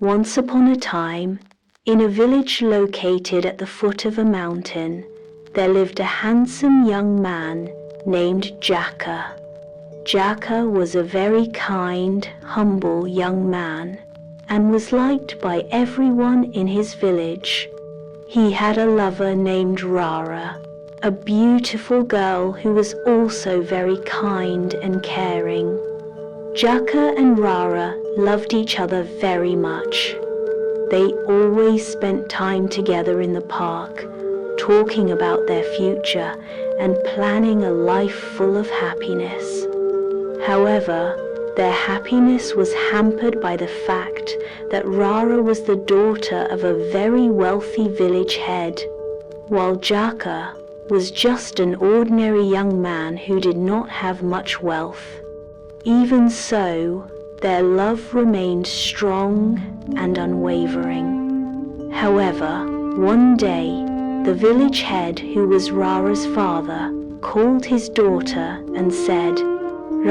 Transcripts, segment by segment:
Once upon a time, in a village located at the foot of a mountain, there lived a handsome young man named Jaka. Jaka was a very kind, humble young man and was liked by everyone in his village. He had a lover named Rara, a beautiful girl who was also very kind and caring. Jaka and Rara loved each other very much. They always spent time together in the park, talking about their future and planning a life full of happiness. However, their happiness was hampered by the fact that Rara was the daughter of a very wealthy village head, while Jaka was just an ordinary young man who did not have much wealth. Even so, their love remained strong and unwavering. However, one day, the village head, who was Rara's father, called his daughter and said,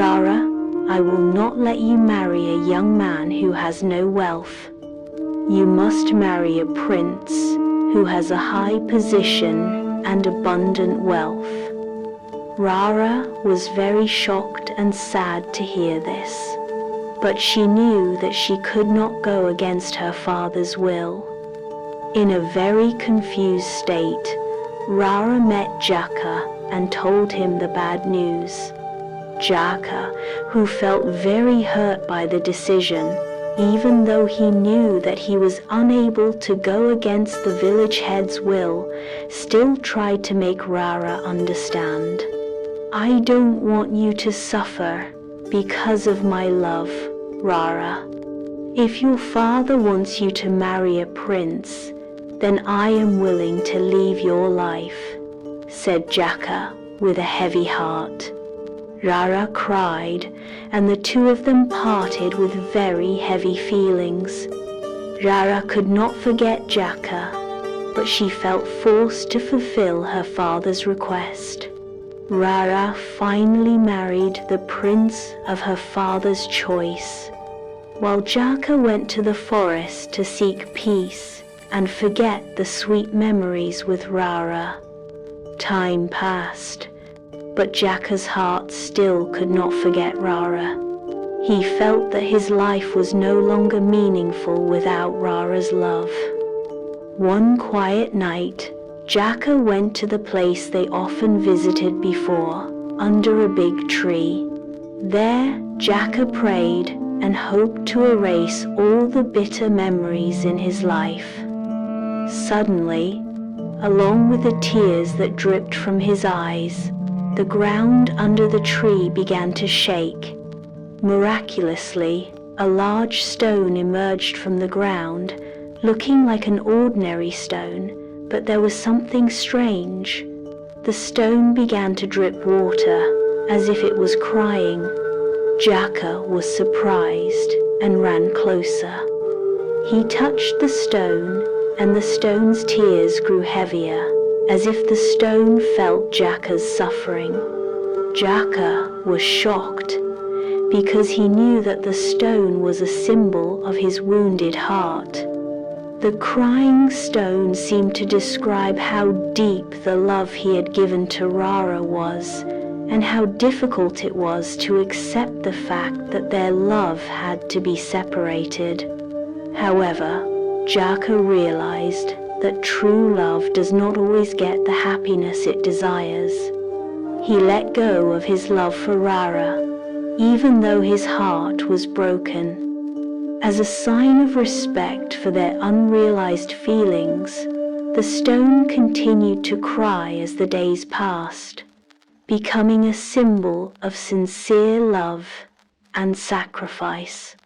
"Rara, I will not let you marry a young man who has no wealth. You must marry a prince who has a high position and abundant wealth." Rara was very shocked and sad to hear this, but she knew that she could not go against her father's will. In a very confused state, Rara met Jaka and told him the bad news. Jaka, who felt very hurt by the decision, even though he knew that he was unable to go against the village head's will, still tried to make Rara understand. "I don't want you to suffer because of my love, Rara. If your father wants you to marry a prince, then I am willing to leave your life," said Jaka with a heavy heart. Rara cried, and the two of them parted with very heavy feelings. Rara could not forget Jaka, but she felt forced to fulfill her father's request. Rara finally married the prince of her father's choice, while Jaka went to the forest to seek peace and forget the sweet memories with Rara. Time passed, but Jaka's heart still could not forget Rara. He felt that his life was no longer meaningful without Rara's love. One quiet night, Jaka went to the place they often visited before, under a big tree. There, Jaka prayed and hoped to erase all the bitter memories in his life. Suddenly, along with the tears that dripped from his eyes, the ground under the tree began to shake. Miraculously, a large stone emerged from the ground, looking like an ordinary stone, but there was something strange. The stone began to drip water, as if it was crying. Jaka was surprised and ran closer. He touched the stone, and the stone's tears grew heavier, as if the stone felt Jaka's suffering. Jaka was shocked, because he knew that the stone was a symbol of his wounded heart. The crying stone seemed to describe how deep the love he had given to Rara was, and how difficult it was to accept the fact that their love had to be separated. However, Jaka realized that true love does not always get the happiness it desires. He let go of his love for Rara, even though his heart was broken. As a sign of respect for their unrealized feelings, the stone continued to cry as the days passed, becoming a symbol of sincere love and sacrifice.